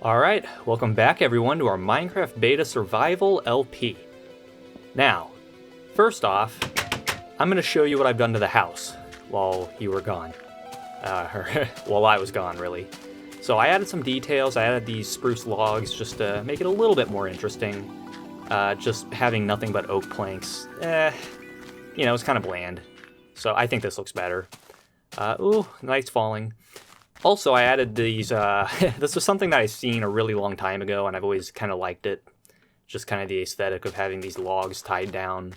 Alright, welcome back everyone to our Minecraft Beta Survival LP. Now, first off, I'm going to show you what I've done to the house while you were gone. While I was gone, really. So I added some details, I added these spruce logs just to make it a little bit more interesting. Just having nothing but oak planks, it's kind of bland. So I think this looks better. Ooh, night's falling. Also, I added these, this was something that I've seen a really long time ago, and I've always kind of liked it. Just kind of the aesthetic of having these logs tied down.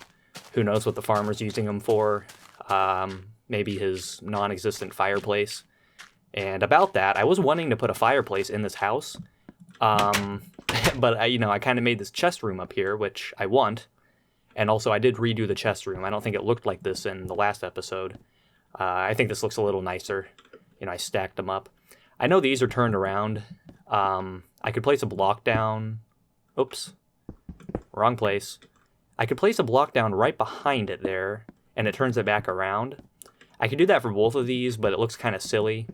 Who knows what the farmer's using them for. Maybe his non-existent fireplace. And about that, I was wanting to put a fireplace in this house. But, I kind of made this chest room up here, which I want. And also, I did redo the chest room. I don't think it looked like this in the last episode. I think this looks a little nicer. I stacked them up. I know these are turned around. I could place a block down. Oops. Wrong place. I could place a block down right behind it there, and it turns it back around. I could do that for both of these, but it looks kind of silly.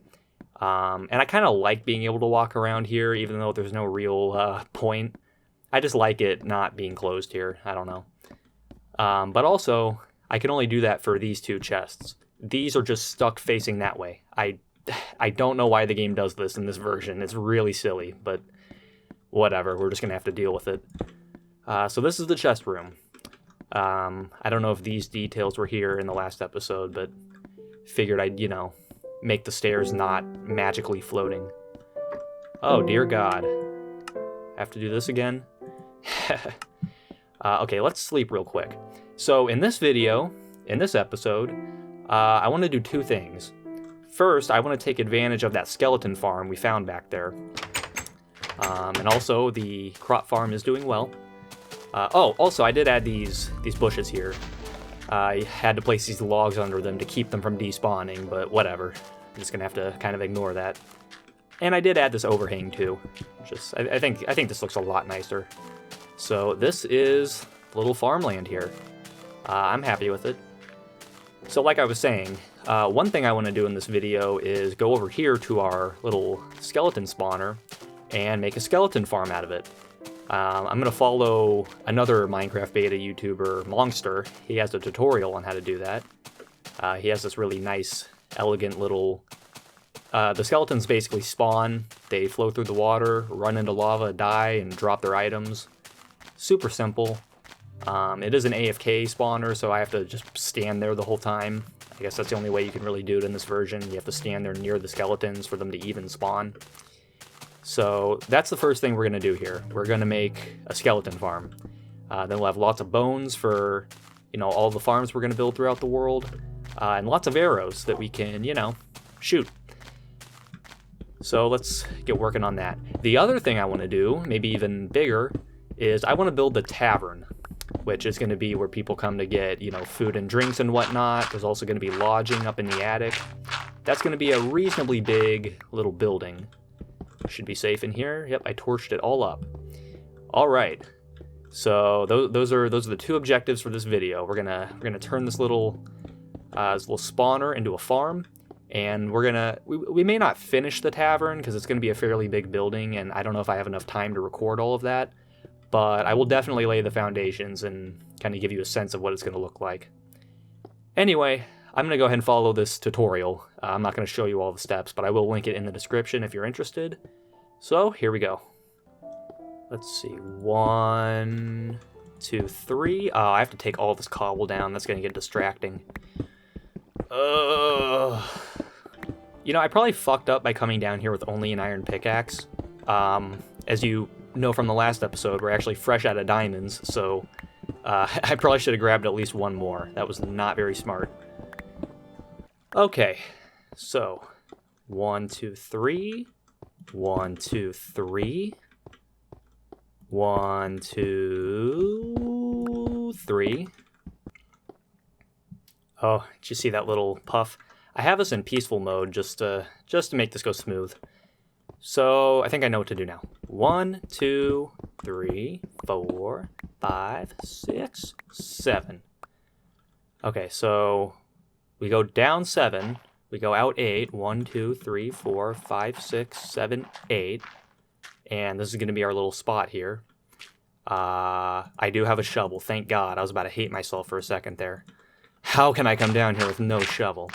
And I kind of like being able to walk around here, even though there's no real point. I just like it not being closed here. I don't know. But also, I can only do that for these two chests. These are just stuck facing that way. I don't know why the game does this in this version. It's really silly, but whatever. We're just going to have to deal with it. So this is the chest room. I don't know if these details were here in the last episode, but figured I'd, make the stairs not magically floating. Oh, dear God. I have to do this again? Okay, let's sleep real quick. So in this video, in this episode, I want to do two things. First, I want to take advantage of that skeleton farm we found back there. And also, the crop farm is doing well. Also, I did add these bushes here. I had to place these logs under them to keep them from despawning, but whatever. I'm just going to have to kind of ignore that. And I did add this overhang, too. I think this looks a lot nicer. So this is little farmland here. I'm happy with it. So like I was saying, one thing I want to do in this video is go over here to our little skeleton spawner and make a skeleton farm out of it. I'm going to follow another Minecraft beta YouTuber, Monster. He has a tutorial on how to do that. He has this really nice, elegant little... the skeletons basically spawn, they flow through the water, run into lava, die, and drop their items. Super simple. It is an AFK spawner, so I have to just stand there the whole time. I guess that's the only way you can really do it in this version. You have to stand there near the skeletons for them to even spawn. So that's the first thing we're going to do here. We're going to make a skeleton farm. Then we'll have lots of bones for, all the farms we're going to build throughout the world. And lots of arrows that we can, shoot. So let's get working on that. The other thing I want to do, maybe even bigger, is I want to build the Tavern, which is going to be where people come to get, food and drinks and whatnot. There's also going to be lodging up in the attic. That's going to be a reasonably big little building. Should be safe in here. Yep, I torched it all up. All right. So those are the two objectives for this video. We're gonna turn this little spawner into a farm, and we may not finish the tavern because it's going to be a fairly big building, and I don't know if I have enough time to record all of that. But I will definitely lay the foundations and kind of give you a sense of what it's going to look like. Anyway, I'm going to go ahead and follow this tutorial. I'm not going to show you all the steps, but I will link it in the description if you're interested. So, here we go. Let's see. 1, 2, 3. Oh, I have to take all this cobble down. That's going to get distracting. I probably fucked up by coming down here with only an iron pickaxe. As you know from the last episode, we're actually fresh out of diamonds, so I probably should have grabbed at least one more. That was not very smart. Okay, so 1, 2, 3. 1, 2, 3. 1, 2, 3. Oh, did you see that little puff? I have this in peaceful mode just to make this go smooth. So I think I know what to do now. 1, 2, 3, 4, 5, 6, 7. Okay, so we go down 7. We go out 8. 1, 2, 3, 4, 5, 6, 7, 8. And this is going to be our little spot here. I do have a shovel, thank God. I was about to hate myself for a second there. How can I come down here with no shovel?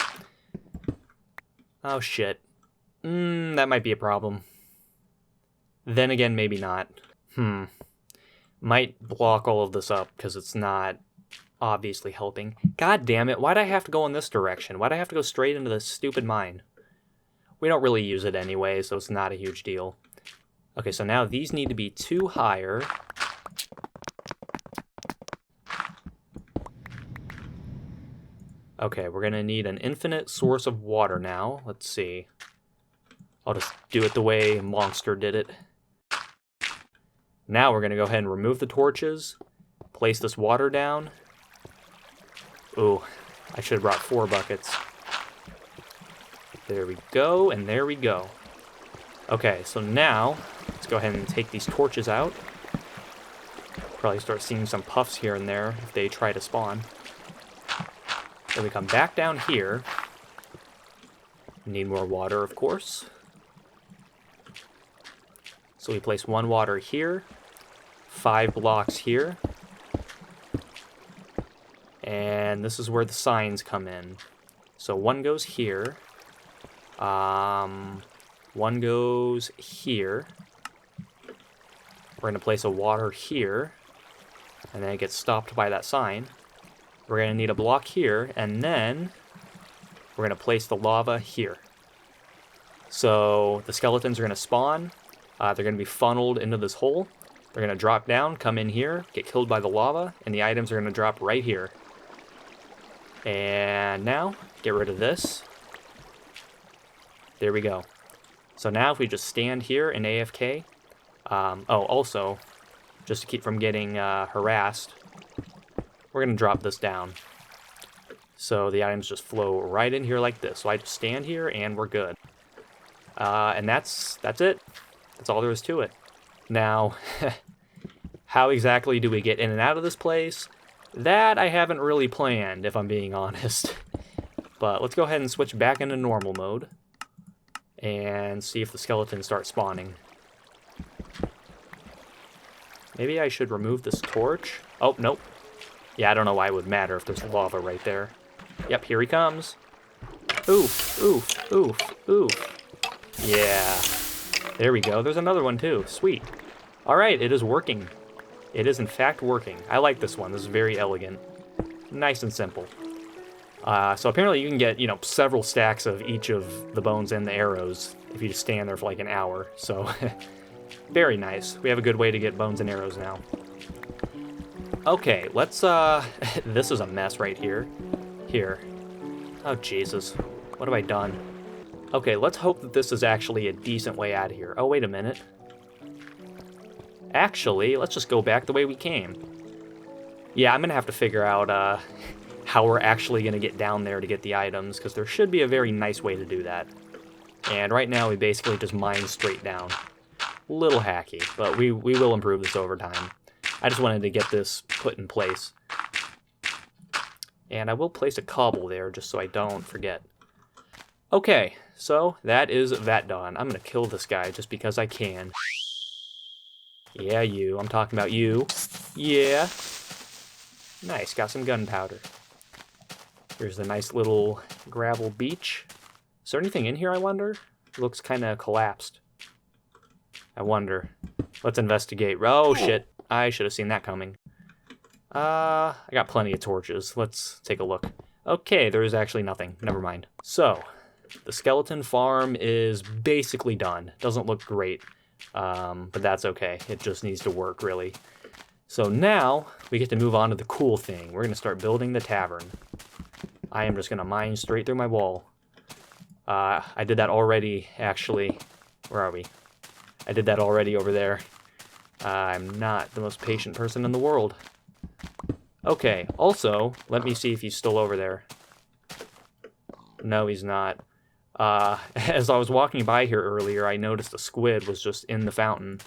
Oh, shit. That might be a problem. Then again, maybe not. Might block all of this up, because it's not obviously helping. God damn it, why'd I have to go in this direction? Why'd I have to go straight into this stupid mine? We don't really use it anyway, so it's not a huge deal. Okay, so now these need to be 2 higher. Okay, we're going to need an infinite source of water now. Let's see. I'll just do it the way Monster did it. Now we're going to go ahead and remove the torches, place this water down. Ooh, I should have brought 4 buckets. There we go, and there we go. Okay, so now, let's go ahead and take these torches out. Probably start seeing some puffs here and there if they try to spawn. Then we come back down here. Need more water, of course. So we place 1 water here, 5 blocks here. And this is where the signs come in. So 1 goes here. 1 goes here. We're going to place a water here. And then it gets stopped by that sign. We're going to need a block here. And then we're going to place the lava here. So the skeletons are going to spawn. They're going to be funneled into this hole. They're going to drop down, come in here, get killed by the lava. And the items are going to drop right here. And now, get rid of this. There we go. So now if we just stand here in AFK, also, just to keep from getting harassed, we're going to drop this down. So the items just flow right in here like this. So I just stand here and we're good. And that's it. That's all there is to it. Now, how exactly do we get in and out of this place? That I haven't really planned, if I'm being honest. But let's go ahead and switch back into normal mode. And see if the skeletons start spawning. Maybe I should remove this torch. Oh, nope. Yeah, I don't know why it would matter if there's lava right there. Yep, here he comes. Oof, oof, oof, oof. Yeah. There we go. There's another one too. Sweet. Alright, it is working. It is in fact working. I like this one. This is very elegant. Nice and simple. So apparently you can get, several stacks of each of the bones and the arrows if you just stand there for like an hour. So, very nice. We have a good way to get bones and arrows now. Okay, let's, this is a mess right here. Here. Oh, Jesus. What have I done? Okay, let's hope that this is actually a decent way out of here. Oh, wait a minute. Actually, let's just go back the way we came. Yeah, I'm gonna have to figure out, how we're actually going to get down there to get the items, because there should be a very nice way to do that. And right now we basically just mine straight down. A little hacky, but we will improve this over time. I just wanted to get this put in place. And I will place a cobble there just so I don't forget. Okay, so that is that done. I'm going to kill this guy just because I can. Yeah, you. I'm talking about you. Yeah. Nice, got some gunpowder. Here's the nice little gravel beach. Is there anything in here, I wonder? It looks kind of collapsed. I wonder. Let's investigate. Oh, shit. I should have seen that coming. I got plenty of torches. Let's take a look. Okay, there is actually nothing. Never mind. So, the skeleton farm is basically done. Doesn't look great, but that's okay. It just needs to work, really. So now, we get to move on to the cool thing. We're going to start building the tavern. I am just going to mine straight through my wall. I did that already, actually. Where are we? I did that already over there. I'm not the most patient person in the world. Okay, also, let me see if he's still over there. No, he's not. As I was walking by here earlier, I noticed a squid was just in the fountain.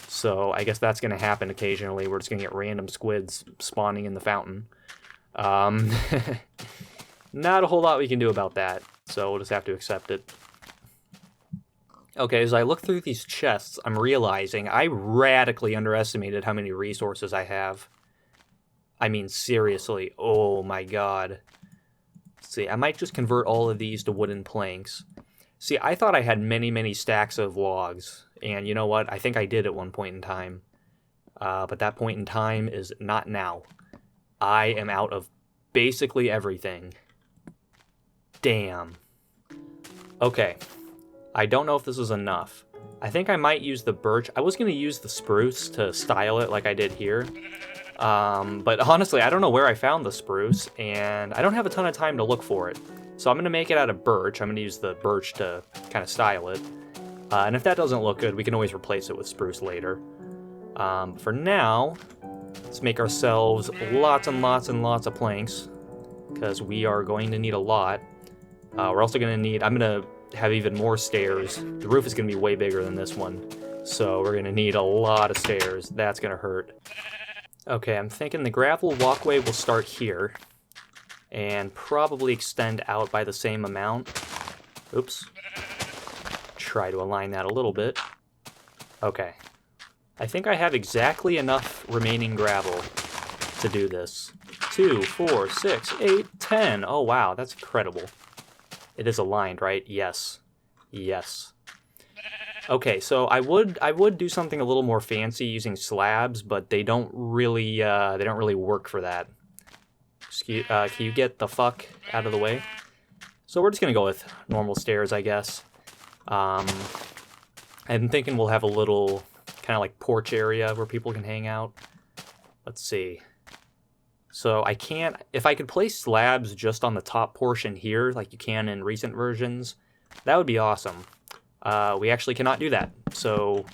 So I guess that's going to happen occasionally. We're just going to get random squids spawning in the fountain. Not a whole lot we can do about that, so we'll just have to accept it. Okay, as I look through these chests, I'm realizing I radically underestimated how many resources I have. I mean, seriously, oh my god. Let's see, I might just convert all of these to wooden planks. See, I thought I had many stacks of logs, and you know what? I think I did at one point in time. But that point in time is not now. I am out of basically everything. Damn. Okay. I don't know if this is enough. I think I might use the birch. I was going to use the spruce to style it like I did here. But honestly, I don't know where I found the spruce, and I don't have a ton of time to look for it. So I'm going to make it out of birch. I'm going to use the birch to kind of style it. And if that doesn't look good, we can always replace it with spruce later. For now, let's make ourselves lots and lots of planks, because we are going to need a lot. We're also going to need... I'm going to have even more stairs. The roof is going to be way bigger than this one, so we're going to need a lot of stairs. That's going to hurt. Okay, I'm thinking the gravel walkway will start here and probably extend out by the same amount. Oops. Try to align that a little bit. Okay. I think I have exactly enough remaining gravel to do this. 2, 4, 6, 8, 10. Oh wow, that's incredible. It is aligned, right? Yes. Yes. Okay, so I would do something a little more fancy using slabs, but they don't really work for that. Can you get the fuck out of the way? So we're just gonna go with normal stairs, I guess. I'm thinking we'll have a little kind of like porch area where people can hang out. Let's see. So I can't, if I could place slabs just on the top portion here, like you can in recent versions, that would be awesome. We actually cannot do that. So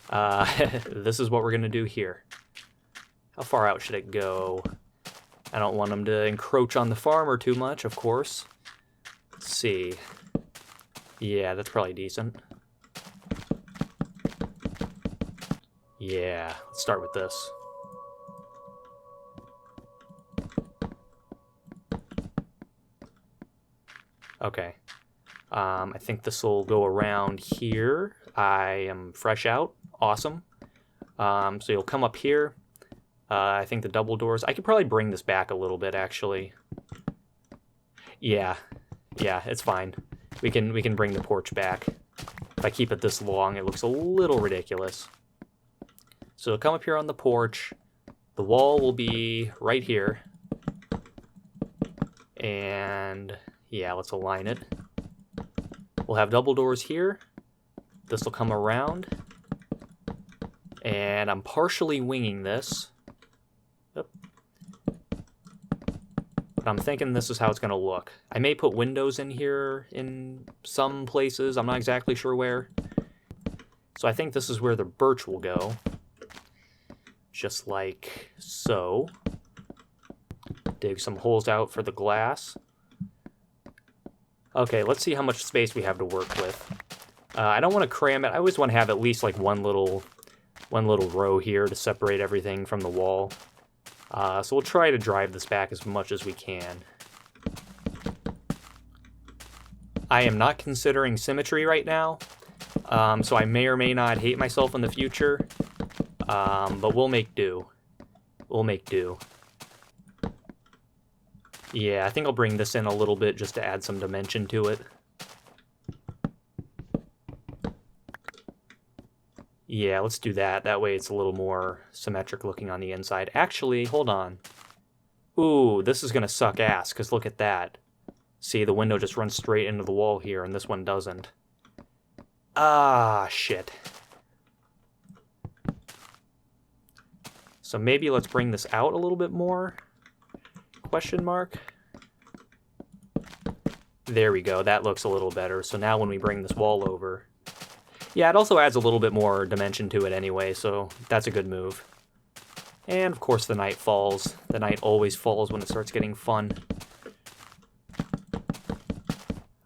this is what we're gonna do here. How far out should it go? I don't want them to encroach on the farmer too much, of course. Let's see. Yeah, that's probably decent. Yeah, let's start with this. Okay. I think this will go around here. I am fresh out. Awesome. So you'll come up here. I think the double doors. I could probably bring this back a little bit, actually. Yeah, it's fine. We can bring the porch back. If I keep it this long, it looks a little ridiculous. So you'll come up here on the porch. The wall will be right here. And yeah, let's align it. We'll have double doors here. This will come around. And I'm partially winging this. Yep. But I'm thinking this is how it's going to look. I may put windows in here in some places. I'm not exactly sure where. So I think this is where the birch will go. Just like so. Dig some holes out for the glass. Okay, let's see how much space we have to work with. I don't want to cram it. I always want to have at least like one little row here to separate everything from the wall. So we'll try to drive this back as much as we can. I am not considering symmetry right now, so I may or may not hate myself in the future, but we'll make do. We'll make do. Yeah, I think I'll bring this in a little bit just to add some dimension to it. Yeah, let's do that. That way it's a little more symmetric looking on the inside. Actually, hold on. Ooh, this is going to suck ass, because look at that. See, the window just runs straight into the wall here, and this one doesn't. Ah, shit. So maybe let's bring this out a little bit more. Question mark. There we go. That looks a little better. So now when we bring this wall over... Yeah, it also adds a little bit more dimension to it anyway, so that's a good move. And of course the night falls. The night always falls when it starts getting fun.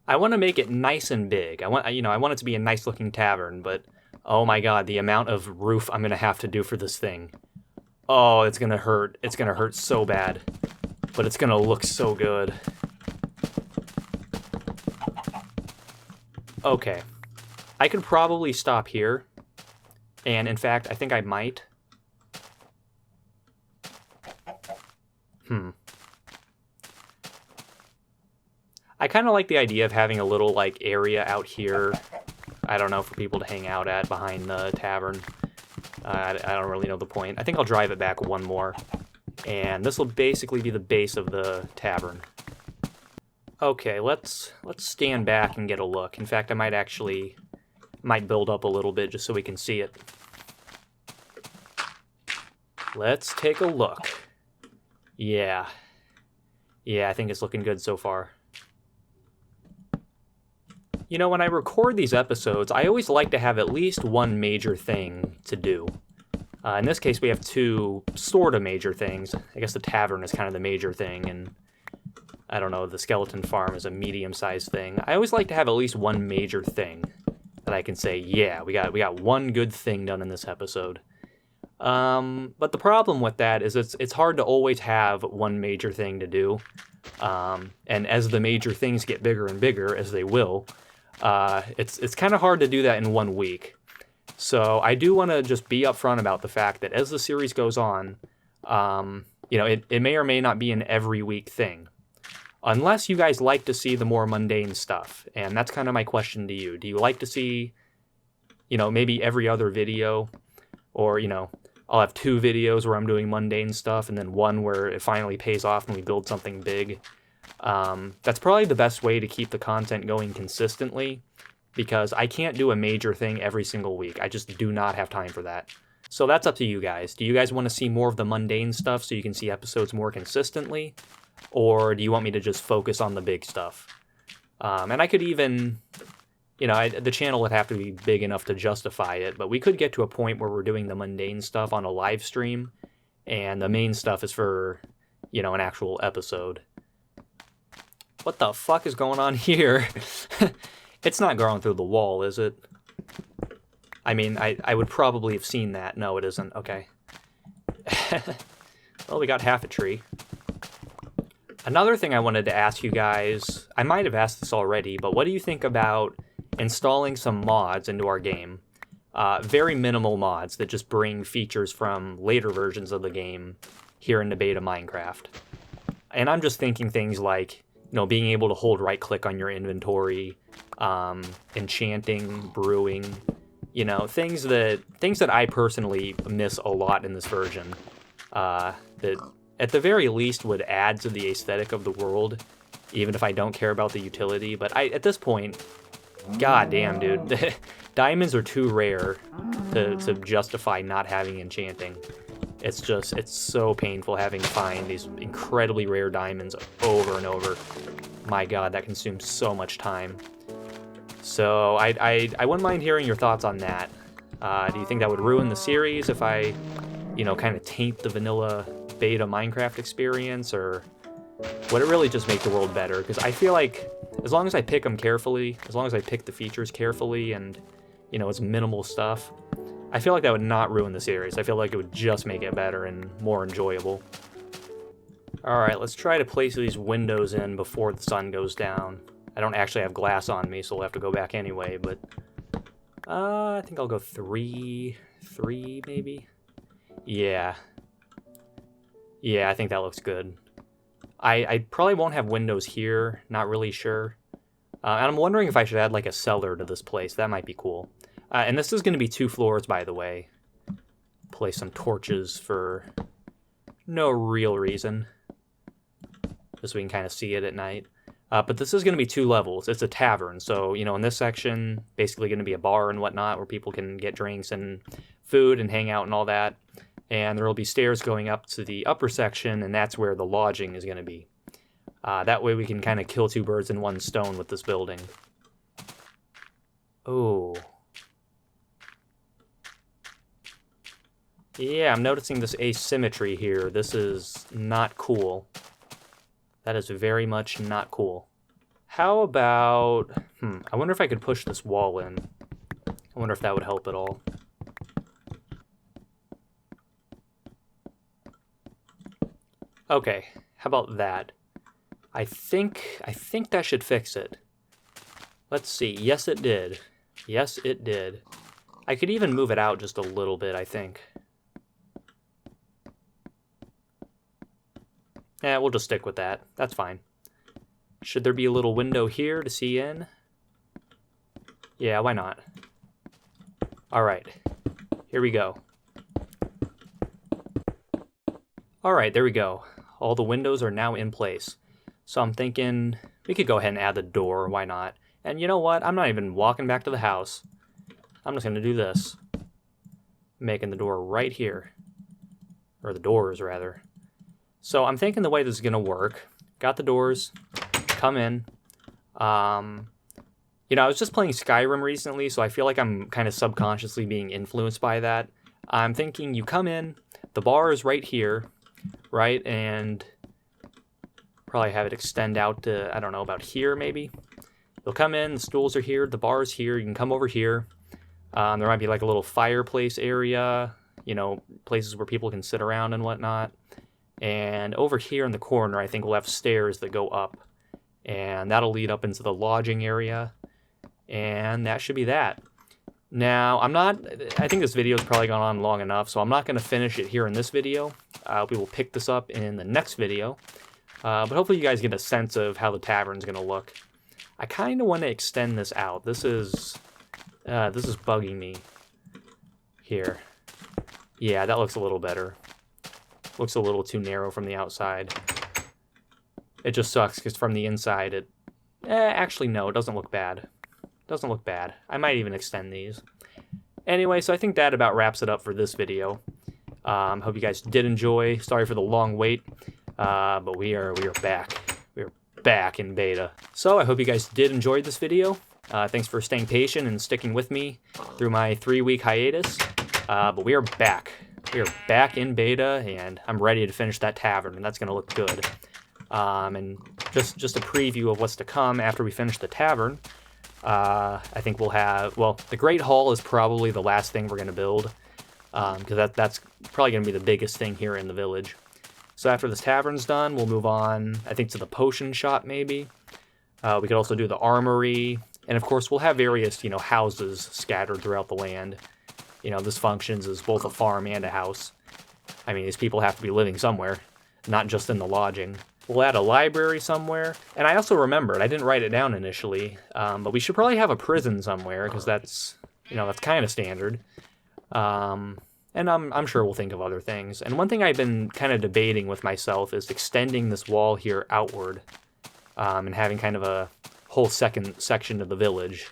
I want to make it nice and big. I want it to be a nice looking tavern, but oh my god, the amount of roof I'm going to have to do for this thing. Oh, it's going to hurt. It's going to hurt so bad. But it's going to look so good. Okay. I could probably stop here. And in fact, I think I might. I kind of like the idea of having a little, like, area out here, I don't know, for people to hang out at behind the tavern. I don't really know the point. I think I'll drive it back one more. And this will basically be the base of the tavern. Okay, let's stand back and get a look. In fact, I might build up a little bit just so we can see it. Let's take a look. Yeah. Yeah, I think it's looking good so far. You know, when I record these episodes, I always like to have at least one major thing to do. In this case, we have two sort of major things. I guess the tavern is kind of the major thing, and I don't know, the skeleton farm is a medium-sized thing. I always like to have at least one major thing that I can say, yeah, we got one good thing done in this episode. But the problem with that is it's hard to always have one major thing to do. And as the major things get bigger and bigger, as they will, it's kind of hard to do that in 1 week. So I do want to just be upfront about the fact that as the series goes on, you know, it may or may not be an every week thing. Unless you guys like to see the more mundane stuff. And that's kind of my question to you. Do you like to see, you know, maybe every other video? Or, you know, I'll have 2 videos where I'm doing mundane stuff and then one where it finally pays off and we build something big. That's probably the best way to keep the content going consistently, because I can't do a major thing every single week. I just do not have time for that. So that's up to you guys. Do you guys want to see more of the mundane stuff so you can see episodes more consistently? Or do you want me to just focus on the big stuff? And I could even, you know, the channel would have to be big enough to justify it, but we could get to a point where we're doing the mundane stuff on a live stream, and the main stuff is for, you know, an actual episode. What the fuck is going on here? It's not growing through the wall, is it? I mean, I would probably have seen that. No, it isn't. Okay. Well, we got half a tree. Another thing I wanted to ask you guys, I might have asked this already, but what do you think about installing some mods into our game? Very minimal mods that just bring features from later versions of the game here into beta Minecraft. And I'm just thinking things like, you know, being able to hold right-click on your inventory, enchanting, brewing, you know, things that I personally miss a lot in this version. That at the very least would add to the aesthetic of the world, even if I don't care about the utility. But at this point, goddamn, dude, diamonds are too rare to justify not having enchanting. It's so painful having to find these incredibly rare diamonds over and over. My god, that consumes so much time. So I wouldn't mind hearing your thoughts on that. Do you think that would ruin the series if I, you know, kind of taint the vanilla beta Minecraft experience, or would it really just make the world better? Because I feel like as long as I pick them carefully, as long as I pick the features carefully and, you know, it's minimal stuff, I feel like that would not ruin the series. I feel like it would just make it better and more enjoyable. Alright, let's try to place these windows in before the sun goes down. I don't actually have glass on me, so we'll have to go back anyway, but I think I'll go 3 maybe? Yeah. Yeah, I think that looks good. I probably won't have windows here, not really sure. And I'm wondering if I should add like a cellar to this place. That might be cool. And this is going to be 2 floors, by the way. Place some torches for no real reason. Just so we can kind of see it at night. But this is going to be 2 levels. It's a tavern, so, you know, in this section, basically going to be a bar and whatnot where people can get drinks and food and hang out and all that. And there will be stairs going up to the upper section, and that's where the lodging is going to be. That way we can kind of kill 2 birds in one stone with this building. Oh. Yeah, I'm noticing this asymmetry here. This is not cool. That is very much not cool. How about... I wonder if I could push this wall in. I wonder if that would help at all. Okay, how about that? I think that should fix it. Let's see. Yes, it did. Yes, it did. I could even move it out just a little bit, I think. We'll just stick with that. That's fine. Should there be a little window here to see in? Yeah, why not? Alright, here we go. Alright, there we go. All the windows are now in place. So I'm thinking we could go ahead and add the door, why not? And you know what? I'm not even walking back to the house. I'm just going to do this. Making the door right here. Or the doors, rather. So I'm thinking the way this is going to work. Got the doors. Come in. You know, I was just playing Skyrim recently, so I feel like I'm kind of subconsciously being influenced by that. I'm thinking you come in. The bar is right here. Right? And probably have it extend out to, I don't know, about here maybe. You'll come in, the stools are here, the bar is here, you can come over here. There might be like a little fireplace area, you know, places where people can sit around and whatnot. And over here in the corner, I think we'll have stairs that go up. And that'll lead up into the lodging area. And that should be that. Now, I think this video's probably gone on long enough, so I'm not going to finish it here in this video. We will pick this up in the next video. But hopefully you guys get a sense of how the tavern's going to look. I kind of want to extend this out. This is bugging me here. Yeah, that looks a little better. Looks a little too narrow from the outside. It just sucks because from the inside it... actually, no, it doesn't look bad. Doesn't look bad. I might even extend these. Anyway, so I think that about wraps it up for this video. Hope you guys did enjoy. Sorry for the long wait. But we are back. We're back in beta. So I hope you guys did enjoy this video. Thanks for staying patient and sticking with me through my 3-week hiatus. But we are back. We are back in beta, and I'm ready to finish that tavern, and that's going to look good. And just a preview of what's to come after we finish the tavern. I think we'll have, well, the Great Hall is probably the last thing we're going to build. Because that's probably going to be the biggest thing here in the village. So after this tavern's done, we'll move on, I think, to the potion shop, maybe. We could also do the armory. And, of course, we'll have various, you know, houses scattered throughout the land. You know, this functions as both a farm and a house. I mean, these people have to be living somewhere, not just in the lodging. We'll add a library somewhere. And I also remembered, I didn't write it down initially, but we should probably have a prison somewhere, because that's, you know, that's kind of standard. And I'm sure we'll think of other things. And one thing I've been kind of debating with myself is extending this wall here outward, and having kind of a whole second section of the village.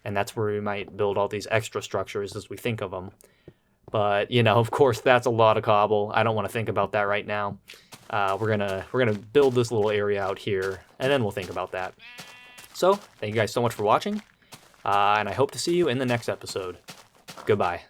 And that's where we might build all these extra structures as we think of them. But, you know, of course, that's a lot of cobble. I don't want to think about that right now. We're gonna build this little area out here, and then we'll think about that. So, thank you guys so much for watching, and I hope to see you in the next episode. Goodbye.